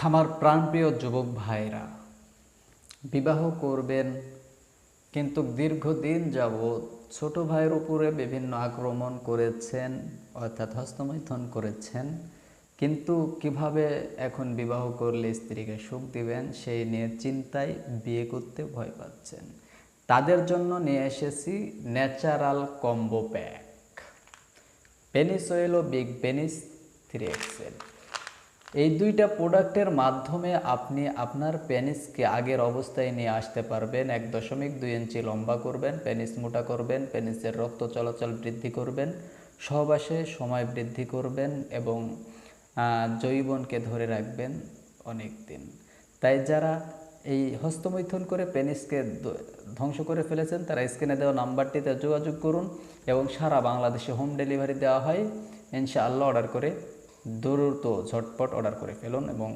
আমার প্রাণপ্রিয় যুবক ভাইরা, বিবাহ করবেন কিন্তু দীর্ঘদিন যাবৎ ছোট ভাইয়ের উপরে বিভিন্ন আক্রমণ করেছেন, অর্থাৎ হস্তমৈথুন করেছেন, কিন্তু কিভাবে এখন বিবাহ করলে স্ত্রীকে সুখ দিবেন সেই নিয়ে চিন্তায় বিয়ে করতে ভয় পাচ্ছেন। তাদের জন্য নিয়ে এসেছি natural combo pack, penis oil ও বিগ পেনিস 3XL। এই দুইটা প্রোডাক্টের মাধ্যমে আপনি আপনার পেনিসকে আগের অবস্থায় নিয়ে আসতে পারবেন। 1.2 ইঞ্চি লম্বা করবেন, পেনিস মোটা করবেন, পেনিসের রক্ত চলাচল বৃদ্ধি করবেন, সহবাসে সময় বৃদ্ধি করবেন এবং যৌবনকে ধরে রাখবেন অনেক দিন। তাই যারা এই হস্তমৈথুন করে পেনিসকে ধ্বংস করে ফেলেছেন তারা স্ক্রিনে দেওয়া নাম্বারটিতে যোগাযোগ করুন এবং সারা বাংলাদেশে হোম ডেলিভারি দেওয়া হয়। ইনশাআল্লাহ অর্ডার করে দ্রুত ঝটপট অর্ডার করে ফেলুন এবং